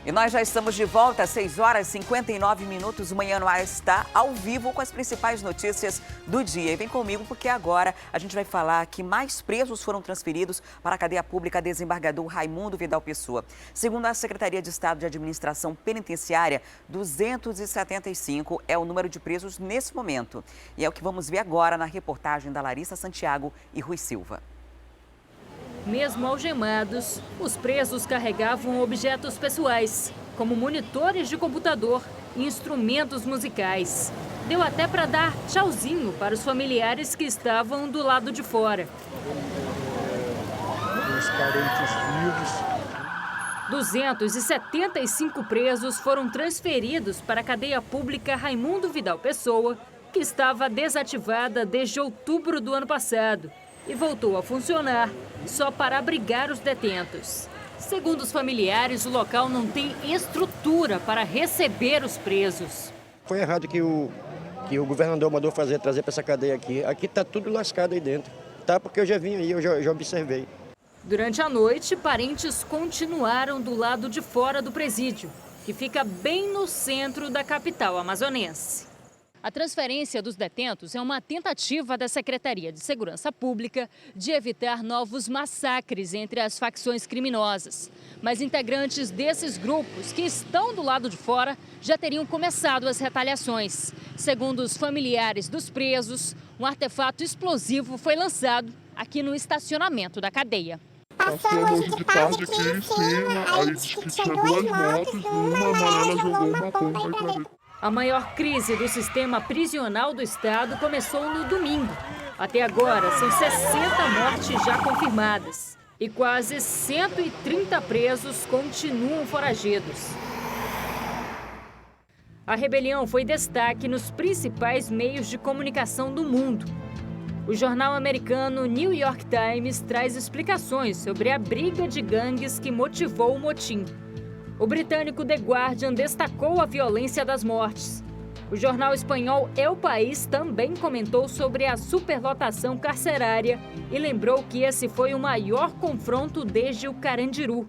E nós já estamos de volta às 6 horas e 59 minutos. O Manhã no Ar está ao vivo com as principais notícias do dia. E vem comigo porque agora a gente vai falar que mais presos foram transferidos para a cadeia pública desembargador Raimundo Vidal Pessoa. Segundo a Secretaria de Estado de Administração Penitenciária, 275 é o número de presos nesse momento. E é o que vamos ver agora na reportagem da Larissa Santiago e Rui Silva. Mesmo algemados, os presos carregavam objetos pessoais, como monitores de computador e instrumentos musicais. Deu até para dar tchauzinho para os familiares que estavam do lado de fora. Os parentes vivos. 275 presos foram transferidos para a cadeia pública Raimundo Vidal Pessoa, que estava desativada desde outubro do ano passado e voltou a funcionar só para abrigar os detentos. Segundo os familiares, o local não tem estrutura para receber os presos. Foi errado que o governador mandou trazer para essa cadeia aqui. Aqui está tudo lascado aí dentro. Tá, porque eu já vim aí, eu já observei. Durante a noite, parentes continuaram do lado de fora do presídio, que fica bem no centro da capital amazonense. A transferência dos detentos é uma tentativa da Secretaria de Segurança Pública de evitar novos massacres entre as facções criminosas. Mas integrantes desses grupos que estão do lado de fora já teriam começado as retaliações. Segundo os familiares dos presos, um artefato explosivo foi lançado aqui no estacionamento da cadeia. Passou hoje de tarde aqui em cima, aí disse que tinha duas motos, uma amarela jogou uma bomba aí pra ver. A maior crise do sistema prisional do estado começou no domingo. Até agora, são 60 mortes já confirmadas e quase 130 presos continuam foragidos. A rebelião foi destaque nos principais meios de comunicação do mundo. O jornal americano New York Times traz explicações sobre a briga de gangues que motivou o motim. O britânico The Guardian destacou a violência das mortes. O jornal espanhol El País também comentou sobre a superlotação carcerária e lembrou que esse foi o maior confronto desde o Carandiru.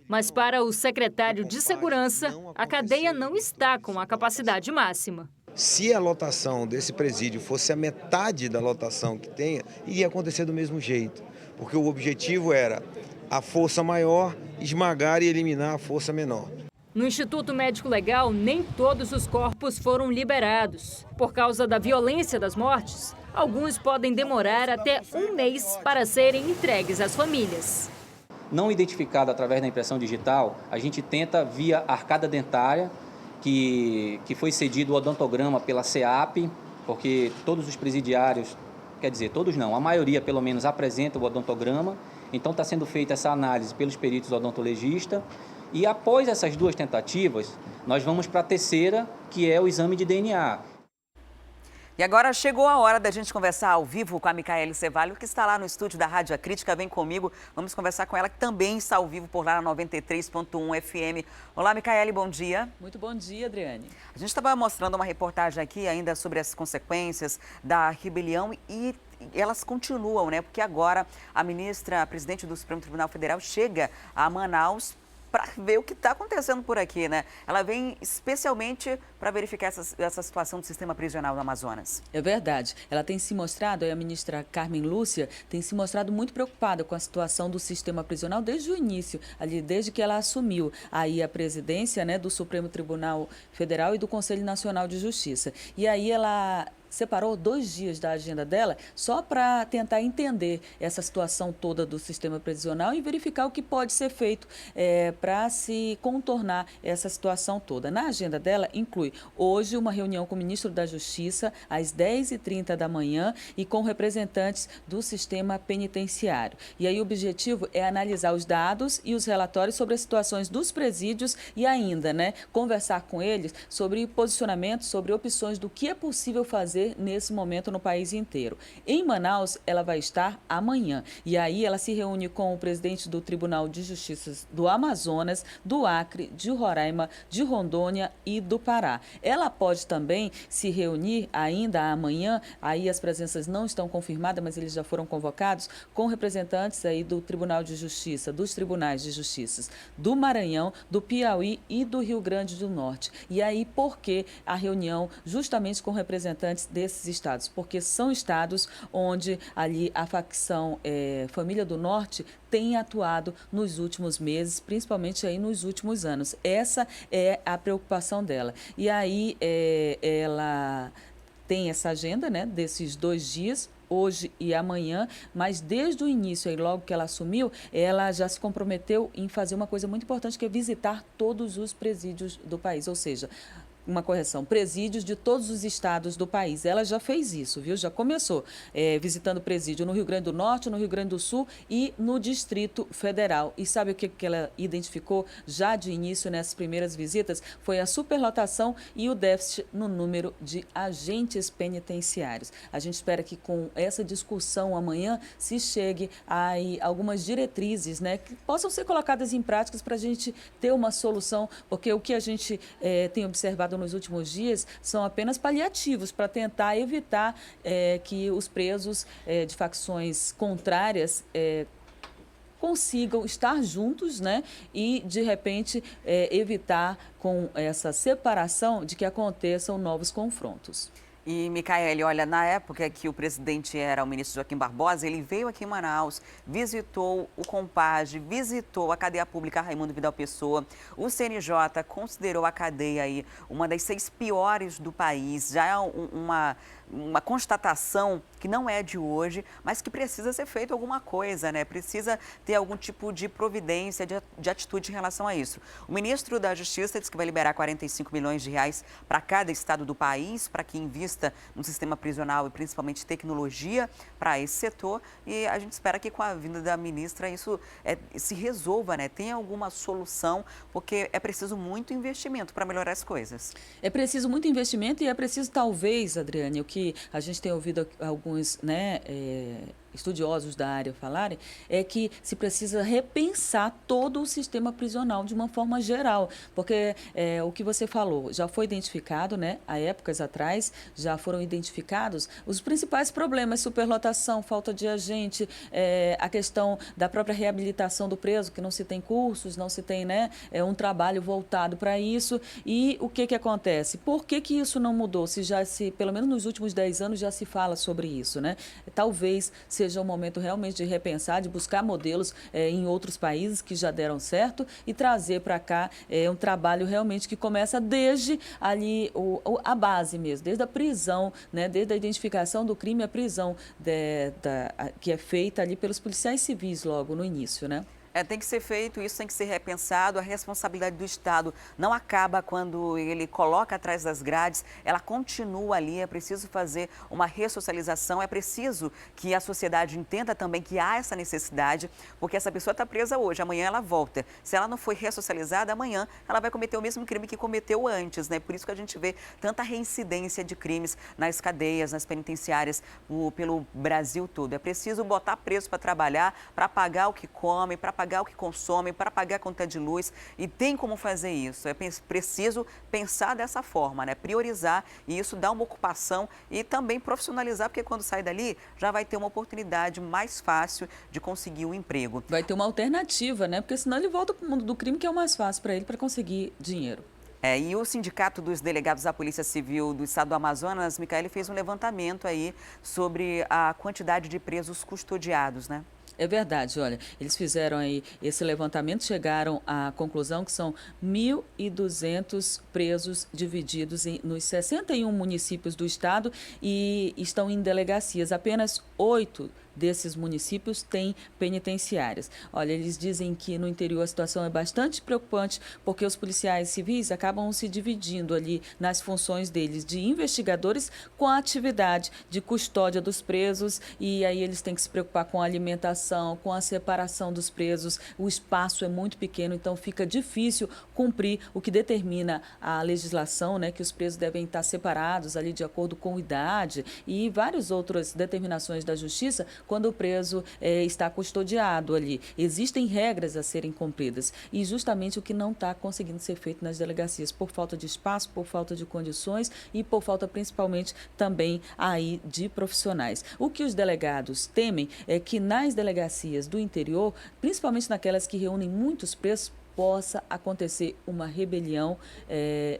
Mas para o secretário de Segurança, a cadeia não está com a capacidade máxima. Se a lotação desse presídio fosse a metade da lotação que tenha, iria acontecer do mesmo jeito, porque o objetivo era a força maior esmagar e eliminar a força menor. No Instituto Médico Legal, nem todos os corpos foram liberados. Por causa da violência das mortes, alguns podem demorar até um mês para serem entregues às famílias. Não identificado através da impressão digital, a gente tenta via arcada dentária, que foi cedido o odontograma pela SEAP, porque todos os presidiários, quer dizer, todos não, a maioria pelo menos apresenta o odontograma. Então está sendo feita essa análise pelos peritos odontologistas e após essas duas tentativas, nós vamos para a terceira, que é o exame de DNA. E agora chegou a hora da gente conversar ao vivo com a Micaele Cevalho, que está lá no estúdio da Rádio A Crítica. Vem comigo, vamos conversar com ela, que também está ao vivo por lá na 93.1 FM. Olá, Micaele, bom dia. Muito bom dia, Adriane. A gente estava mostrando uma reportagem aqui ainda sobre as consequências da rebelião e elas continuam, né? Porque agora a presidente do Supremo Tribunal Federal chega a Manaus para ver o que está acontecendo por aqui, né? Ela vem especialmente para verificar essa situação do sistema prisional no Amazonas. É verdade. Ela tem se mostrado, a ministra Carmen Lúcia, tem se mostrado muito preocupada com a situação do sistema prisional desde o início, ali desde que ela assumiu aí a presidência, né, do Supremo Tribunal Federal e do Conselho Nacional de Justiça. E aí ela separou 2 dias da agenda dela só para tentar entender essa situação toda do sistema prisional e verificar o que pode ser feito para se contornar essa situação toda. Na agenda dela inclui hoje uma reunião com o ministro da Justiça às 10h30 da manhã e com representantes do sistema penitenciário. E aí o objetivo é analisar os dados e os relatórios sobre as situações dos presídios e ainda, né, conversar com eles sobre posicionamentos, sobre opções do que é possível fazer fazer nesse momento no país inteiro. Em Manaus, ela vai estar amanhã. E aí ela se reúne com o presidente do Tribunal de Justiça do Amazonas, do Acre, de Roraima, de Rondônia e do Pará. Ela pode também se reunir ainda amanhã, aí as presenças não estão confirmadas, mas eles já foram convocados, com representantes aí do Tribunal de Justiça, dos Tribunais de Justiça do Maranhão, do Piauí e do Rio Grande do Norte. E aí, por que a reunião justamente com representantes desses estados? Porque são estados onde ali a facção Família do Norte tem atuado nos últimos meses, principalmente aí nos últimos anos. Essa é a preocupação dela. E aí ela tem essa agenda, né, desses 2 dias, hoje e amanhã, mas desde o início, aí logo que ela assumiu, ela já se comprometeu em fazer uma coisa muito importante, que é visitar todos os presídios do país, ou seja, uma correção, presídios de todos os estados do país. Ela já fez isso, viu? Já começou visitando presídio no Rio Grande do Norte, no Rio Grande do Sul e no Distrito Federal. E sabe o que ela identificou já de início nessas primeiras visitas? Foi a superlotação e o déficit no número de agentes penitenciários. A gente espera que com essa discussão amanhã se chegue a algumas diretrizes, né, que possam ser colocadas em práticas para a gente ter uma solução, porque o que a gente tem observado nos últimos dias são apenas paliativos para tentar evitar que os presos de facções contrárias consigam estar juntos, né? E, de repente, evitar com essa separação de que aconteçam novos confrontos. E, Micaele, olha, na época que o presidente era o ministro Joaquim Barbosa, ele veio aqui em Manaus, visitou o Compage, visitou a cadeia pública Raimundo Vidal Pessoa. O CNJ considerou a cadeia aí uma das 6 piores do país. Já é uma constatação que não é de hoje, mas que precisa ser feito alguma coisa, né? Precisa ter algum tipo de providência, de atitude em relação a isso. O ministro da Justiça disse que vai liberar 45 milhões de reais para cada estado do país, para que invista no sistema prisional e principalmente tecnologia para esse setor. E a gente espera que com a vinda da ministra isso se resolva, né? Tenha alguma solução, porque é preciso muito investimento para melhorar as coisas. É preciso muito investimento e é preciso, talvez, Adriane, o que a gente tem ouvido alguns, né, estudiosos da área falarem, é que se precisa repensar todo o sistema prisional de uma forma geral, porque o que você falou já foi identificado, né, há épocas atrás, já foram identificados os principais problemas: superlotação, falta de agente, a questão da própria reabilitação do preso, que não se tem cursos, não se tem, né, um trabalho voltado para isso. E o que acontece? Por que isso não mudou? Pelo menos nos últimos 10 anos já se fala sobre isso, né? Talvez seja um momento realmente de repensar, de buscar modelos em outros países que já deram certo e trazer para cá um trabalho realmente que começa desde ali a base mesmo, desde a prisão, né, desde a identificação do crime, a prisão que é feita ali pelos policiais civis logo no início, né? Tem que ser feito, isso tem que ser repensado. A responsabilidade do Estado não acaba quando ele coloca atrás das grades, ela continua ali. É preciso fazer uma ressocialização, é preciso que a sociedade entenda também que há essa necessidade, porque essa pessoa está presa hoje, amanhã ela volta. Se ela não foi ressocializada, amanhã ela vai cometer o mesmo crime que cometeu antes, né? Por isso que a gente vê tanta reincidência de crimes nas cadeias, nas penitenciárias pelo Brasil todo. É preciso botar preso para trabalhar, para pagar o que come, para pagar o que consome, para pagar a conta de luz, e tem como fazer isso. É preciso pensar dessa forma, né? Priorizar, e isso dá uma ocupação e também profissionalizar, porque quando sai dali já vai ter uma oportunidade mais fácil de conseguir um emprego. Vai ter uma alternativa, né? Porque senão ele volta para o mundo do crime, que é o mais fácil para ele, para conseguir dinheiro. E o Sindicato dos Delegados da Polícia Civil do Estado do Amazonas, Micaele, fez um levantamento aí sobre a quantidade de presos custodiados, né? É verdade, olha, eles fizeram aí esse levantamento, chegaram à conclusão que são 1.200 presos divididos nos 61 municípios do estado e estão em delegacias. Apenas 8 desses municípios têm penitenciárias. Olha, eles dizem que no interior a situação é bastante preocupante porque os policiais civis acabam se dividindo ali nas funções deles de investigadores com a atividade de custódia dos presos, e aí eles têm que se preocupar com a alimentação, com a separação dos presos. O espaço é muito pequeno, então fica difícil cumprir o que determina a legislação, né, que os presos devem estar separados ali de acordo com idade e várias outras determinações da justiça quando o preso está custodiado ali. Existem regras a serem cumpridas e justamente o que não está conseguindo ser feito nas delegacias por falta de espaço, por falta de condições e por falta principalmente também aí de profissionais. O que os delegados temem é que nas delegacias do interior, principalmente naquelas que reúnem muitos presos, possa acontecer uma rebelião,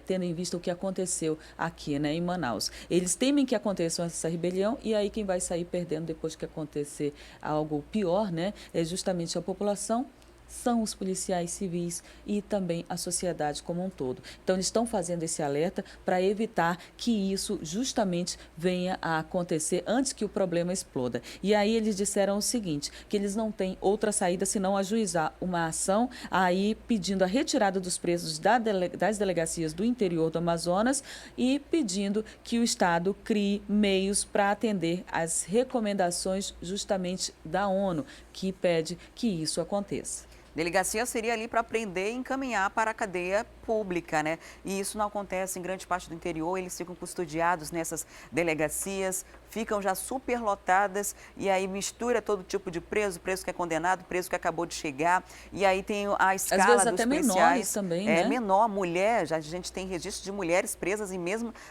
tendo em vista o que aconteceu aqui, né, em Manaus. Eles temem que aconteça essa rebelião e aí quem vai sair perdendo depois que acontecer algo pior, né, é justamente a população, são os policiais civis e também a sociedade como um todo. Então, eles estão fazendo esse alerta para evitar que isso justamente venha a acontecer antes que o problema exploda. E aí eles disseram o seguinte, que eles não têm outra saída senão ajuizar uma ação aí pedindo a retirada dos presos das delegacias do interior do Amazonas e pedindo que o Estado crie meios para atender às recomendações justamente da ONU, que pede que isso aconteça. Delegacia seria ali para prender e encaminhar para a cadeia pública, né? E isso não acontece em grande parte do interior, eles ficam custodiados nessas delegacias, ficam já superlotadas e aí mistura todo tipo de preso, preso que é condenado, preso que acabou de chegar, e aí tem a escala às vezes dos até policiais. Menores também, né? Menor, mulher, já a gente tem registro de mulheres presas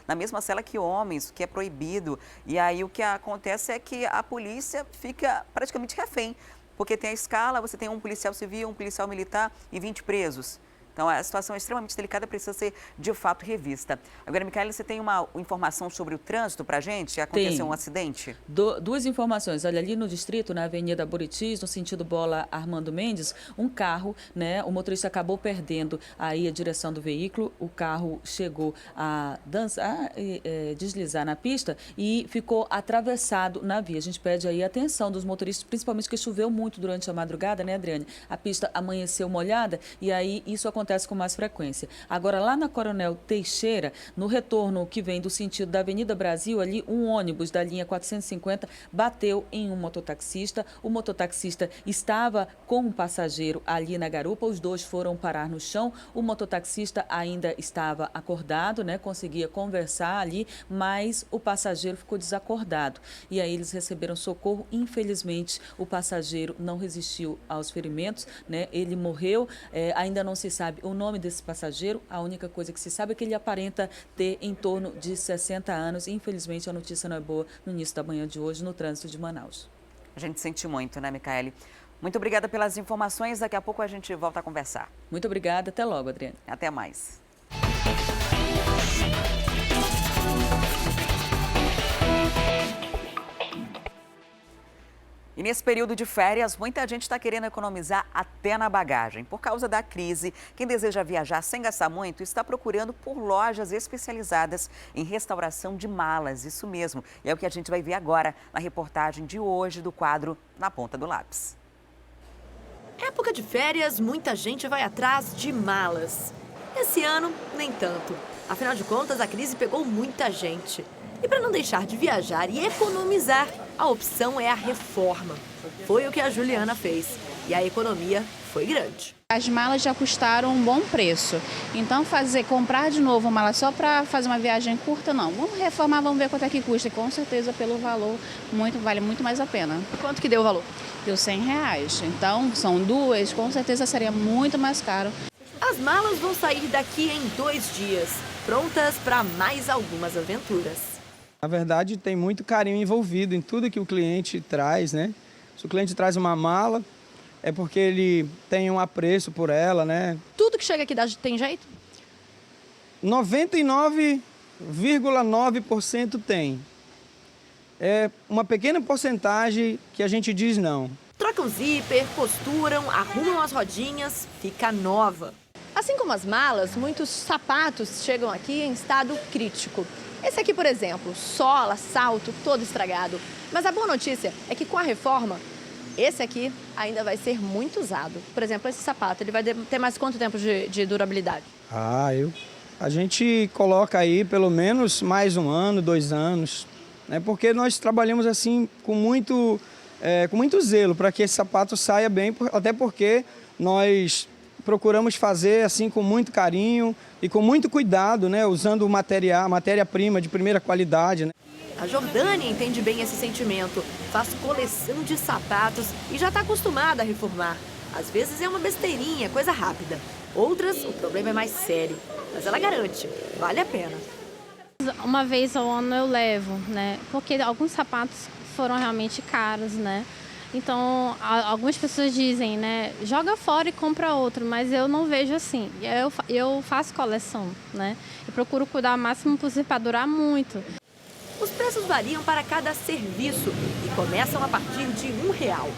na mesma cela que homens, o que é proibido. E aí o que acontece é que a polícia fica praticamente refém. Porque tem a escala, você tem um policial civil, um policial militar e 20 presos. Então, a situação é extremamente delicada, precisa ser, de fato, revista. Agora, Micaela, você tem uma informação sobre o trânsito para a gente? Aconteceu um acidente? Duas informações. Olha, ali no distrito, na Avenida Buritis, no sentido Bola Armando Mendes, um carro, né, o motorista acabou perdendo aí a direção do veículo, o carro chegou a deslizar na pista e ficou atravessado na via. A gente pede aí a atenção dos motoristas, principalmente que choveu muito durante a madrugada, né, Adriane? A pista amanheceu molhada e aí isso acontece com mais frequência. Agora, lá na Coronel Teixeira, no retorno que vem do sentido da Avenida Brasil, ali um ônibus da linha 450 bateu em um mototaxista. O mototaxista estava com um passageiro ali na garupa, os dois foram parar no chão. O mototaxista ainda estava acordado, né? Conseguia conversar ali, mas o passageiro ficou desacordado. E aí eles receberam socorro. Infelizmente, o passageiro não resistiu aos ferimentos, né? Ele morreu, ainda não se sabe o nome desse passageiro, a única coisa que se sabe é que ele aparenta ter em torno de 60 anos. Infelizmente, a notícia não é boa no início da manhã de hoje no trânsito de Manaus. A gente sente muito, né, Micaele? Muito obrigada pelas informações. Daqui a pouco a gente volta a conversar. Muito obrigada. Até logo, Adriane. Até mais. E nesse período de férias, muita gente está querendo economizar até na bagagem. Por causa da crise, quem deseja viajar sem gastar muito está procurando por lojas especializadas em restauração de malas. Isso mesmo. E é o que a gente vai ver agora na reportagem de hoje do quadro Na Ponta do Lápis. Época de férias, muita gente vai atrás de malas. Esse ano, nem tanto. Afinal de contas, a crise pegou muita gente. E para não deixar de viajar e economizar, a opção é a reforma. Foi o que a Juliana fez. E a economia foi grande. As malas já custaram um bom preço. Então, comprar de novo uma mala só para fazer uma viagem curta, não. Vamos reformar, vamos ver quanto é que custa. E com certeza, pelo valor, vale muito mais a pena. Quanto que deu o valor? Deu R$100. Então, são duas, com certeza seria muito mais caro. As malas vão sair daqui em 2 dias, prontas para mais algumas aventuras. Na verdade, tem muito carinho envolvido em tudo que o cliente traz, né? Se o cliente traz uma mala, é porque ele tem um apreço por ela, né? Tudo que chega aqui tem jeito? 99,9% tem. É uma pequena porcentagem que a gente diz não. Trocam zíper, costuram, arrumam as rodinhas, fica nova. Assim como as malas, muitos sapatos chegam aqui em estado crítico. Esse aqui, por exemplo, sola, salto, todo estragado. Mas a boa notícia é que com a reforma, esse aqui ainda vai ser muito usado. Por exemplo, esse sapato, ele vai ter mais quanto tempo de durabilidade? A gente coloca aí pelo menos mais 1 ano, 2 anos, né? Porque nós trabalhamos assim com muito zelo para que esse sapato saia bem, até porque nós procuramos fazer assim com muito carinho e com muito cuidado, né? Usando matéria-prima de primeira qualidade, né? A Jordânia entende bem esse sentimento, faz coleção de sapatos e já está acostumada a reformar. Às vezes é uma besteirinha, coisa rápida. Outras, o problema é mais sério. Mas ela garante, vale a pena. Uma vez ao ano eu levo, né? Porque alguns sapatos foram realmente caros, né? Então, algumas pessoas dizem, né? Joga fora e compra outro, mas eu não vejo assim. Eu faço coleção, né? Eu procuro cuidar o máximo possível para durar muito. Os preços variam para cada serviço e começam a partir de R$1.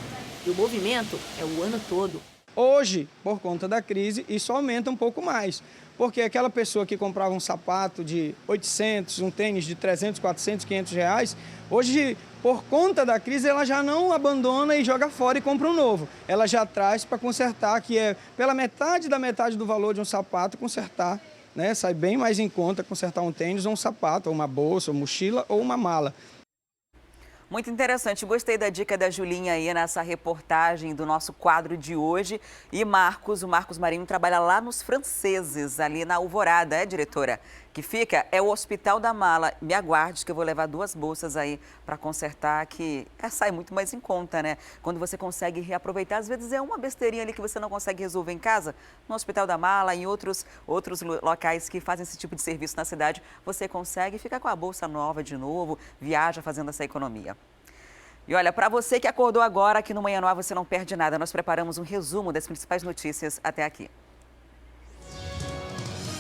E o movimento é o ano todo. Hoje, por conta da crise, isso aumenta um pouco mais. Porque aquela pessoa que comprava um sapato de 800, um tênis de 300, 400, 500 reais, hoje, por conta da crise, ela já não abandona e joga fora e compra um novo. Ela já traz para consertar, que é pela metade da metade do valor de um sapato, consertar, né? Sai bem mais em conta consertar um tênis ou um sapato, ou uma bolsa, ou mochila ou uma mala. Muito interessante, gostei da dica da Julinha aí nessa reportagem do nosso quadro de hoje. E o Marcos Marinho trabalha lá nos Franceses, ali na Alvorada, diretora? Que fica, é o Hospital da Mala. Me aguarde que eu vou levar 2 bolsas aí para consertar, que sai muito mais em conta, né? Quando você consegue reaproveitar, às vezes é uma besteirinha ali que você não consegue resolver em casa, no Hospital da Mala, em outros locais que fazem esse tipo de serviço na cidade, você consegue ficar com a bolsa nova de novo, viaja fazendo essa economia. E olha, para você que acordou agora, aqui no Manhã no Ar você não perde nada. Nós preparamos um resumo das principais notícias até aqui.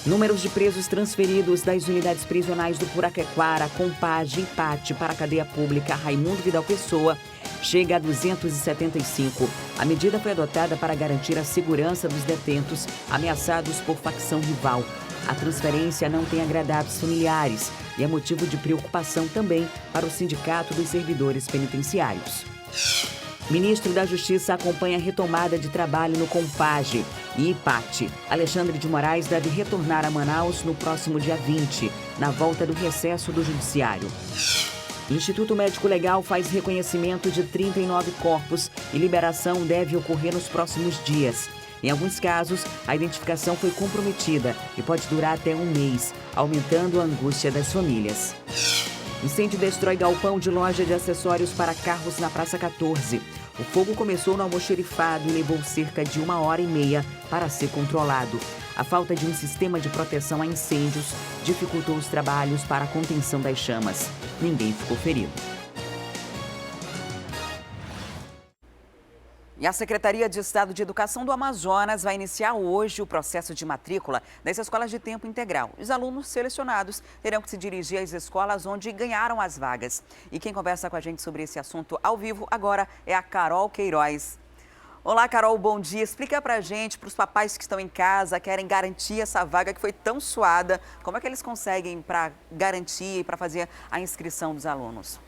Números de presos transferidos das unidades prisionais do Puraquequara, Compage e Pati para a cadeia pública Raimundo Vidal Pessoa chega a 275. A medida foi adotada para garantir a segurança dos detentos ameaçados por facção rival. A transferência não tem agradado os familiares e é motivo de preocupação também para o Sindicato dos Servidores Penitenciários. Ministro da Justiça acompanha a retomada de trabalho no Compage e IPAT. Alexandre de Moraes deve retornar a Manaus no próximo dia 20, na volta do recesso do Judiciário. Instituto Médico Legal faz reconhecimento de 39 corpos e liberação deve ocorrer nos próximos dias. Em alguns casos, a identificação foi comprometida e pode durar até 1 mês, aumentando a angústia das famílias. Incêndio destrói galpão de loja de acessórios para carros na Praça 14. O fogo começou no almoxerifado e levou cerca de 1h30 para ser controlado. A falta de um sistema de proteção a incêndios dificultou os trabalhos para a contenção das chamas. Ninguém ficou ferido. E a Secretaria de Estado de Educação do Amazonas vai iniciar hoje o processo de matrícula das escolas de tempo integral. Os alunos selecionados terão que se dirigir às escolas onde ganharam as vagas. E quem conversa com a gente sobre esse assunto ao vivo agora é a Carol Queiroz. Olá, Carol, bom dia. Explica pra gente, para os papais que estão em casa, querem garantir essa vaga que foi tão suada, como é que eles conseguem para garantir e para fazer a inscrição dos alunos?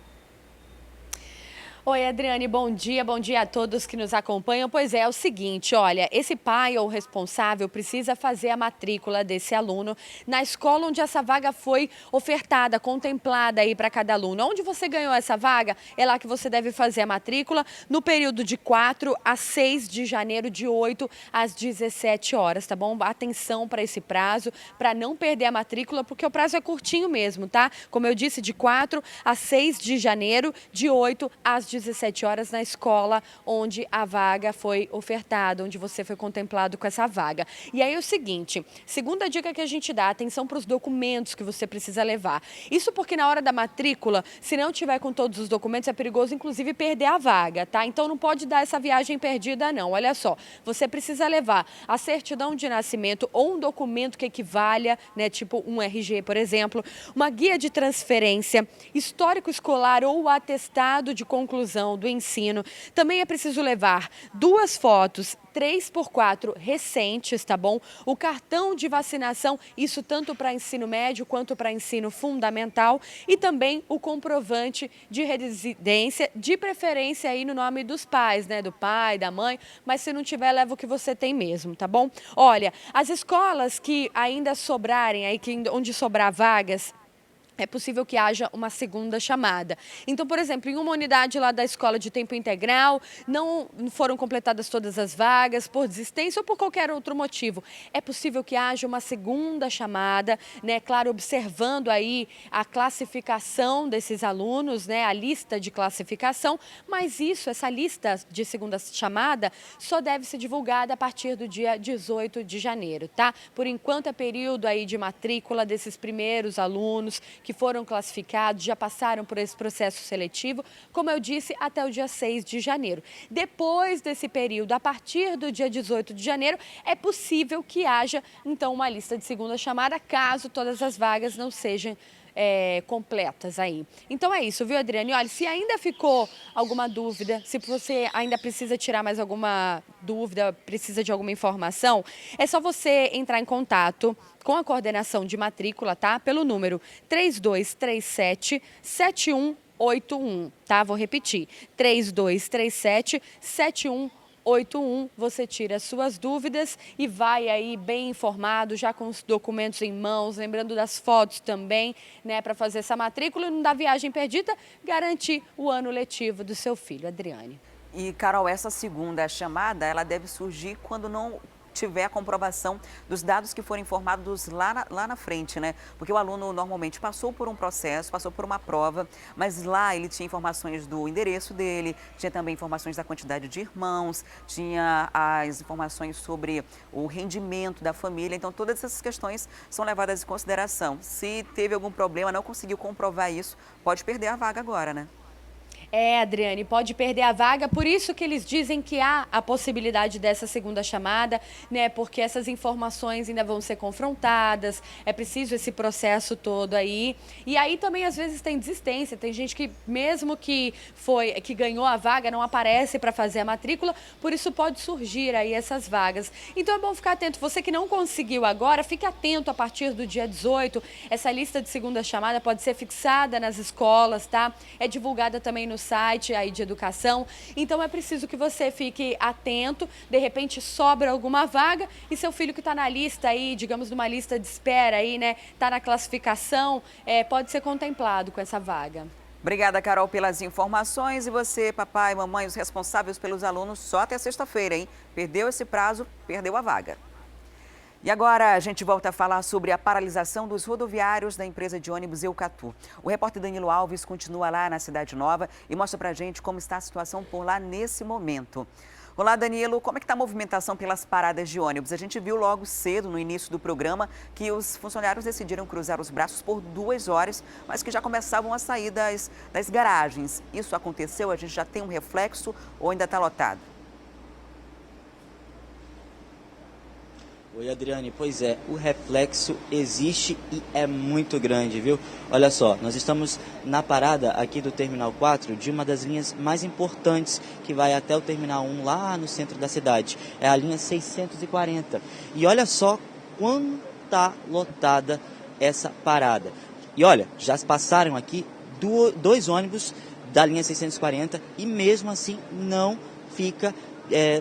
Oi, Adriane, bom dia a todos que nos acompanham. Pois é o seguinte, olha, esse pai ou responsável precisa fazer a matrícula desse aluno na escola onde essa vaga foi ofertada, contemplada aí para cada aluno. Onde você ganhou essa vaga, é lá que você deve fazer a matrícula no período de 4 a 6 de janeiro, de 8 às 17 horas, tá bom? Atenção para esse prazo, para não perder a matrícula, porque o prazo é curtinho mesmo, tá? Como eu disse, de 4 a 6 de janeiro, de 8 às 17 horas na escola onde a vaga foi ofertada, onde você foi contemplado com essa vaga. E aí é o seguinte, segunda dica que a gente dá, atenção para os documentos que você precisa levar. Isso porque na hora da matrícula, se não tiver com todos os documentos, é perigoso inclusive perder a vaga, tá? Então não pode dar essa viagem perdida não. Olha só, você precisa levar a certidão de nascimento ou um documento que equivalha, né, tipo um RG, por exemplo, uma guia de transferência, histórico escolar ou atestado de conclusão inclusão do ensino. Também é preciso levar 2 fotos 3x4 recentes, tá bom? O cartão de vacinação, isso tanto para ensino médio quanto para ensino fundamental, e também o comprovante de residência, de preferência aí no nome dos pais, né? Do pai, da mãe, mas se não tiver, leva o que você tem mesmo, tá bom? Olha, as escolas que ainda sobrarem aí, onde sobrar vagas, é possível que haja uma segunda chamada. Então, por exemplo, em uma unidade lá da escola de tempo integral, não foram completadas todas as vagas por desistência ou por qualquer outro motivo. É possível que haja uma segunda chamada, né? Claro, observando aí a classificação desses alunos, né? A lista de classificação, mas essa lista de segunda chamada só deve ser divulgada a partir do dia 18 de janeiro, tá? Por enquanto é período aí de matrícula desses primeiros alunos que foram classificados, já passaram por esse processo seletivo, como eu disse, até o dia 6 de janeiro. Depois desse período, a partir do dia 18 de janeiro, é possível que haja, então, uma lista de segunda chamada, caso todas as vagas não sejam completas aí. Então é isso, viu, Adriane? Olha, se ainda ficou alguma dúvida, se você ainda precisa tirar mais alguma dúvida, precisa de alguma informação, é só você entrar em contato com a coordenação de matrícula, tá? Pelo número 3237-7181, tá? Vou repetir, 3237-7181. Você tira suas dúvidas e vai aí bem informado, já com os documentos em mãos, lembrando das fotos também, né, para fazer essa matrícula e não dar viagem perdida, garantir o ano letivo do seu filho. Adriane. E, Carol, essa segunda chamada, ela deve surgir quando não tiver a comprovação dos dados que foram informados lá na frente, né? Porque o aluno normalmente passou por um processo, passou por uma prova, mas lá ele tinha informações do endereço dele, tinha também informações da quantidade de irmãos, tinha as informações sobre o rendimento da família. Então, todas essas questões são levadas em consideração. Se teve algum problema, não conseguiu comprovar isso, pode perder a vaga agora, né? Adriane, pode perder a vaga, por isso que eles dizem que há a possibilidade dessa segunda chamada, né? Porque essas informações ainda vão ser confrontadas, é preciso esse processo todo aí. E aí também às vezes tem desistência, tem gente que mesmo que ganhou a vaga não aparece para fazer a matrícula, por isso pode surgir aí essas vagas. Então é bom ficar atento, você que não conseguiu agora, fique atento a partir do dia 18, essa lista de segunda chamada pode ser fixada nas escolas, tá? É divulgada também no site aí de educação, então é preciso que você fique atento, de repente sobra alguma vaga e seu filho que está na lista aí, digamos numa lista de espera aí, né, está na classificação, pode ser contemplado com essa vaga. Obrigada, Carol, pelas informações. E você, papai, mamãe, os responsáveis pelos alunos, só até sexta-feira, hein? Perdeu esse prazo, perdeu a vaga. E agora a gente volta a falar sobre a paralisação dos rodoviários da empresa de ônibus Eucatu. O repórter Danilo Alves continua lá na Cidade Nova e mostra pra gente como está a situação por lá nesse momento. Olá, Danilo, como é que está a movimentação pelas paradas de ônibus? A gente viu logo cedo, no início do programa, que os funcionários decidiram cruzar os braços por 2 horas, mas que já começavam a sair das garagens. Isso aconteceu? A gente já tem um reflexo ou ainda está lotado? Oi, Adriane. Pois é, o reflexo existe e é muito grande, viu? Olha só, nós estamos na parada aqui do Terminal 4 de uma das linhas mais importantes que vai até o Terminal 1 lá no centro da cidade. É a linha 640. E olha só quanto está lotada essa parada. E olha, já passaram aqui 2 ônibus da linha 640 e mesmo assim não fica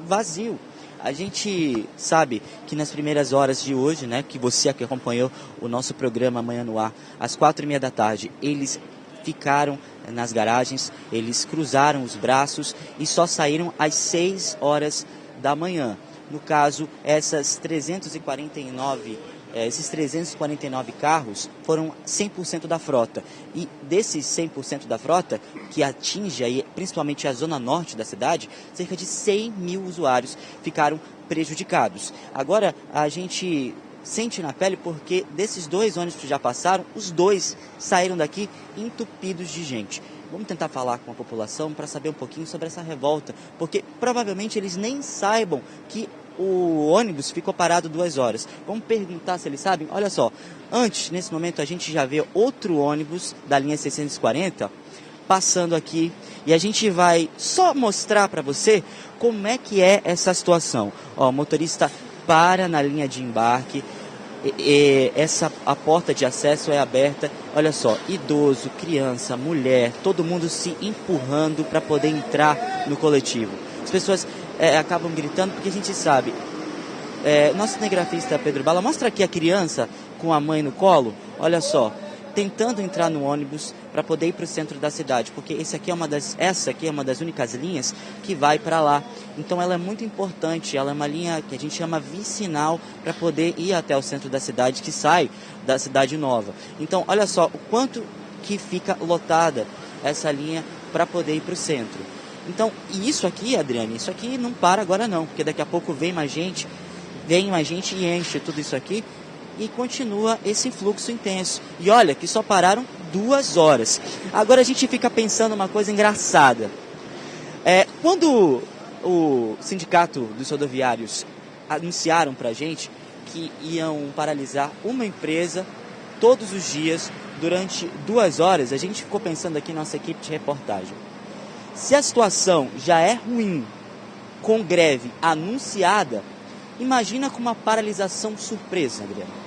vazio. A gente sabe que nas primeiras horas de hoje, né, que você aqui acompanhou o nosso programa Amanhã no Ar, às 4h30 da tarde, eles ficaram nas garagens, eles cruzaram os braços e só saíram às 6 horas da manhã. No caso, esses 349 carros foram 100% da frota. E desses 100% da frota, que atinge aí, principalmente a zona norte da cidade, cerca de 100 mil usuários ficaram prejudicados. Agora, a gente sente na pele porque desses 2 ônibus que já passaram, os 2 saíram daqui entupidos de gente. Vamos tentar falar com a população para saber um pouquinho sobre essa revolta, porque provavelmente eles nem saibam que o ônibus ficou parado 2 horas. Vamos perguntar se eles sabem. Olha só, antes, nesse momento, a gente já vê outro ônibus da linha 640 passando aqui e a gente vai só mostrar para você como é que é essa situação. Ó, o motorista para na linha de embarque, a porta de acesso é aberta, olha só, idoso, criança, mulher, todo mundo se empurrando para poder entrar no coletivo. As pessoas acabam gritando porque a gente sabe. Nosso cinegrafista Pedro Bala, mostra aqui a criança com a mãe no colo, olha só, tentando entrar no ônibus para poder ir para o centro da cidade, porque essa aqui é uma das únicas linhas que vai para lá. Então ela é muito importante, ela é uma linha que a gente chama vicinal para poder ir até o centro da cidade, que sai da Cidade Nova. Então olha só o quanto que fica lotada essa linha para poder ir para o centro. Então, e isso aqui, Adriane, isso aqui não para agora não, porque daqui a pouco vem mais gente e enche tudo isso aqui e continua esse fluxo intenso. E olha que só pararam 2 horas. Agora a gente fica pensando uma coisa engraçada. Quando o sindicato dos rodoviários anunciaram pra gente que iam paralisar uma empresa todos os dias durante 2 horas, a gente ficou pensando aqui, nossa equipe de reportagem. Se a situação já é ruim com greve anunciada, imagina com uma paralisação surpresa, Adriana.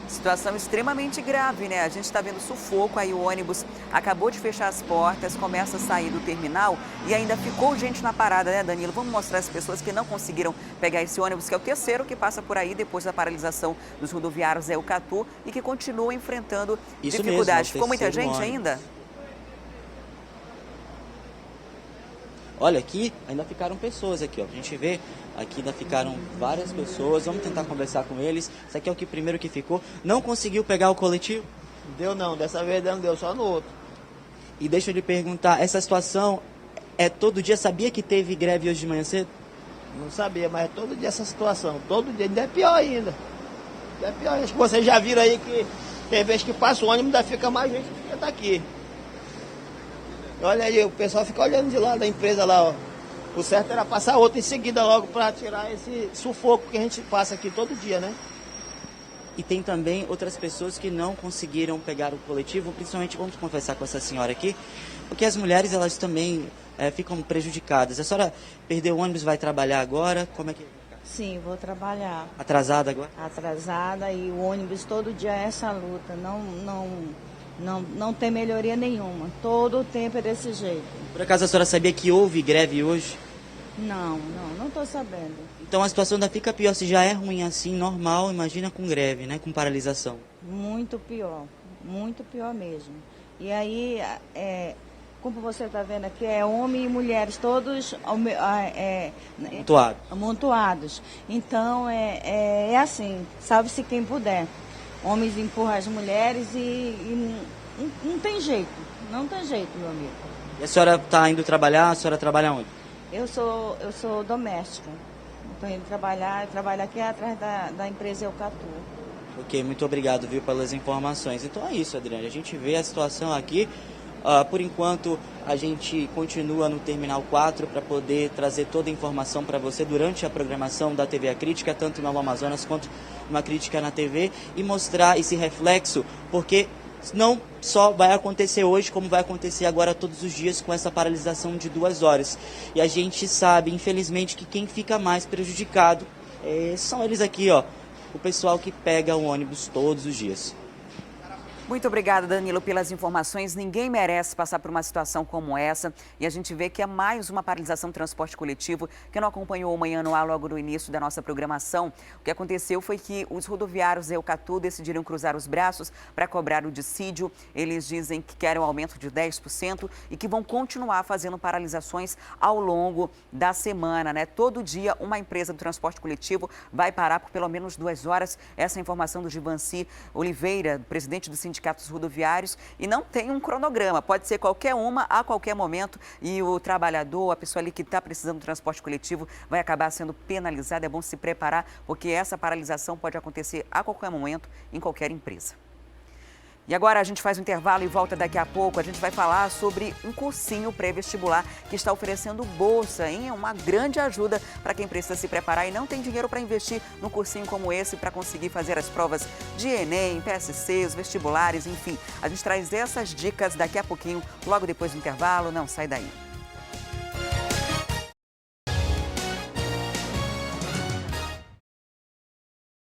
Situação extremamente grave, né? A gente está vendo sufoco, aí o ônibus acabou de fechar as portas, começa a sair do terminal e ainda ficou gente na parada, né, Danilo? Vamos mostrar as pessoas que não conseguiram pegar esse ônibus, que é o terceiro que passa por aí depois da paralisação dos rodoviários Eucatu e que continua enfrentando dificuldades. Ficou muita gente ainda? Olha, aqui ainda ficaram pessoas aqui, ó. A gente vê, aqui ainda ficaram várias pessoas. Vamos tentar conversar com eles. Esse aqui é o que primeiro que ficou. Não conseguiu pegar o coletivo? Deu não, dessa vez não deu, só no outro. E deixa eu lhe perguntar, essa situação é todo dia? Sabia que teve greve hoje de manhã cedo? Não sabia, mas é todo dia essa situação. Todo dia, ainda é pior ainda. Ainda é pior. Acho que vocês já viram aí que tem vez que passa o ônibus, ainda fica mais gente que tá aqui. Olha aí, o pessoal fica olhando de lá da empresa lá, ó. O certo era passar outro em seguida logo para tirar esse sufoco que a gente passa aqui todo dia, né? E tem também outras pessoas que não conseguiram pegar o coletivo, principalmente vamos conversar com essa senhora aqui, porque as mulheres, elas também ficam prejudicadas. A senhora perdeu o ônibus, vai trabalhar agora, como é que... Sim, vou trabalhar. Atrasada agora? Atrasada, e o ônibus todo dia é essa luta, não tem melhoria nenhuma. Todo o tempo é desse jeito. Por acaso a senhora sabia que houve greve hoje? Não estou sabendo. Então a situação ainda fica pior. Se já é ruim assim, normal, imagina com greve, né? Com paralisação. Muito pior mesmo. E aí, como você está vendo aqui, é homem e mulheres todos amontoados. Então é assim, salve-se quem puder. Homens empurram as mulheres e não tem jeito, meu amigo. E a senhora está indo trabalhar? A senhora trabalha onde? Eu sou doméstica. Estou indo trabalhar aqui atrás da empresa Eucatu. Ok, muito obrigado, viu, pelas informações. Então é isso, Adriane, a gente vê a situação aqui. Por enquanto, a gente continua no Terminal 4 para poder trazer toda a informação para você durante a programação da TV A Crítica, tanto no Alô Amazonas quanto uma crítica na TV, e mostrar esse reflexo, porque não só vai acontecer hoje, como vai acontecer agora todos os dias com essa paralisação de 2 horas. E a gente sabe, infelizmente, que quem fica mais prejudicado são eles aqui, ó, o pessoal que pega o ônibus todos os dias. Muito obrigada, Danilo, pelas informações. Ninguém merece passar por uma situação como essa. E a gente vê que é mais uma paralisação do transporte coletivo. Quem não acompanhou o Manhã no Ar logo no início da nossa programação, o que aconteceu foi que os rodoviários Eucatu decidiram cruzar os braços para cobrar o dissídio. Eles dizem que querem um aumento de 10% e que vão continuar fazendo paralisações ao longo da semana, né? Todo dia uma empresa do transporte coletivo vai parar por pelo menos 2 horas. Essa é a informação do Givanci Oliveira, presidente do Sindicatos Rodoviários, e não tem um cronograma, pode ser qualquer uma, a qualquer momento, e o trabalhador, a pessoa ali que está precisando do transporte coletivo vai acabar sendo penalizado. É bom se preparar, porque essa paralisação pode acontecer a qualquer momento, em qualquer empresa. E agora a gente faz um intervalo e volta daqui a pouco. A gente vai falar sobre um cursinho pré-vestibular que está oferecendo bolsa, hein? É uma grande ajuda para quem precisa se preparar e não tem dinheiro para investir num cursinho como esse para conseguir fazer as provas de Enem, PSC, os vestibulares, enfim. A gente traz essas dicas daqui a pouquinho, logo depois do intervalo. Não sai daí.